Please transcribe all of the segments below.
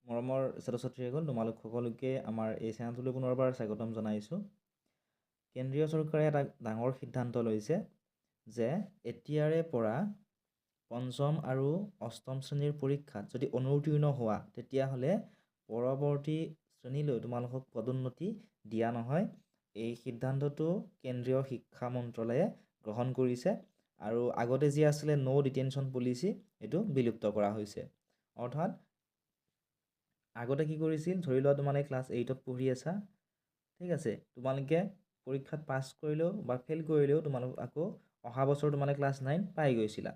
মৰমৰ ছাত্ৰ-ছাত্ৰীসকল, তোমালোক সকলোকে আমাৰ এই চেনেলটোলৈ পুনৰবাৰ স্বাগতম জনাইছোঁ। কেন্দ্ৰীয় চৰকাৰে এটা ডাঙৰ সিদ্ধান্ত লৈছে যে এতিয়াৰে পৰা পঞ্চম আৰু অষ্টম শ্ৰেণীৰ পৰীক্ষাত যদি অনুত্তীৰ্ণ হোৱা তেতিয়াহ'লে পৰৱৰ্তী শ্ৰেণীলৈ তোমালোকক পদোন্নতি দিয়া নহয়। এই সিদ্ধান্তটো কেন্দ্ৰীয় শিক্ষা মন্ত্ৰালয়ে গ্ৰহণ কৰিছে আৰু আগতে যি আছিলে ন' ডিটেনশ্যন পলিচি এইটো বিলুপ্ত কৰা হৈছে। অৰ্থাৎ আগতে কি কৰিছিল, ধৰি লোৱা তোমালোকে ক্লাছ 8ত পঢ়ি আছা, ঠিক আছে, তোমালোকে পৰীক্ষাত পাছ কৰিলেও বা ফেইল কৰিলেও তোমালোক আকৌ অহা বছৰ তোমালোকে ক্লাছ 9 পাই গৈছিলা।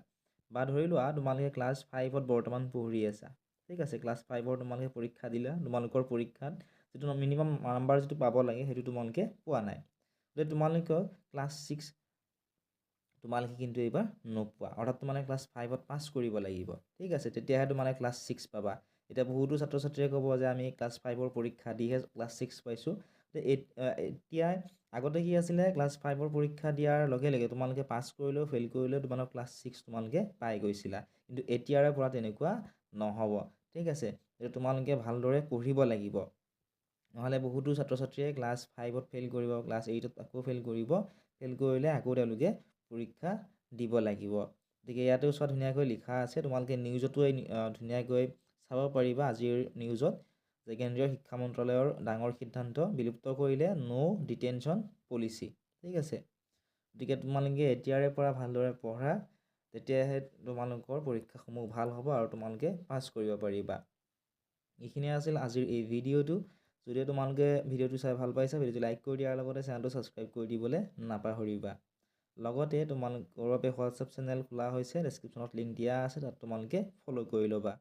বা ধৰি লোৱা তোমালোকে ক্লাছ 5ত বৰ্তমান পঢ়ি আছা, ঠিক আছে, ক্লাছ 5ৰ তোমালোকে পৰীক্ষা দিলা, তোমালোকৰ পৰীক্ষাত যিটো মিনিমাম নাম্বাৰ যিটো পাব লাগে সেইটো তোমালোকে পোৱা নাই, গতিকে তোমালোকৰ ক্লাছ 6 তোমালোকে কিন্তু এইবাৰ নোপোৱা। অৰ্থাৎ তোমালোকে ক্লাছ 5ত পাছ কৰিব লাগিব, ঠিক আছে, তেতিয়াহে তোমালোকে ক্লাছ 6 পাবা। এতিয়া বহুতো ছাত্ৰ ছাত্ৰীয়ে ক'ব যে আমি ক্লাছ 5ৰ পৰীক্ষা দিহে ক্লাছ 6 পাইছোঁ। এতিয়া আগতে কি আছিলে, ক্লাছ 5ৰ পৰীক্ষা দিয়াৰ লগে লগে তোমালোকে পাছ কৰিলেও ফেইল কৰিলেও তোমালোক ক্লাছ 6 তোমালোকে পাই গৈছিলা। কিন্তু এতিয়াৰে পৰা তেনেকুৱা নহ'ব, ঠিক আছে। তোমালোকে ভালদৰে পঢ়িব লাগিব, নহ'লে বহুতো ছাত্ৰ ছাত্ৰীয়ে ক্লাছ 5ত ফেইল কৰিব, ক্লাছ 8ত আকৌ ফেইল কৰিব, ফেইল কৰিলে আকৌ তেওঁলোকে পৰীক্ষা দিব লাগিব। গতিকে ইয়াতেও চোৱা ধুনীয়াকৈ লিখা আছে, তোমালোকে নিউজতো ধুনীয়াকৈ চাব পাৰিবা আজিৰ নিউজত যে কেন্দ্ৰীয় শিক্ষা মন্ত্ৰালয়ৰ ডাঙৰ সিদ্ধান্ত বিলুপ্ত কৰিলে ন' ডিটেনশ্যন পলিচি, ঠিক আছে। গতিকে তোমালোকে এতিয়াৰে পৰা ভালদৰে পঢ়া, তেতিয়াহে তোমালোকৰ পৰীক্ষাসমূহ ভাল হ'ব আৰু তোমালোকে পাছ কৰিব পাৰিবা। এইখিনিয়ে আছিল আজিৰ এই ভিডিঅ'টো। যদি তোমালোকে ভিডিঅ'টো চাই ভাল পাইছা, ভিডিঅ'টো লাইক কৰি দিয়াৰ লগতে চেনেলটো ছাবস্ক্ৰাইব কৰি দিবলৈ নাপাহৰিবা। লগতে তোমালোকৰ বাবে হোৱাটছআপ চেনেল খোলা হৈছে, ডেছক্ৰিপশ্যনত লিংক দিয়া আছে, তাত তোমালোকে ফ'ল' কৰি ল'বা।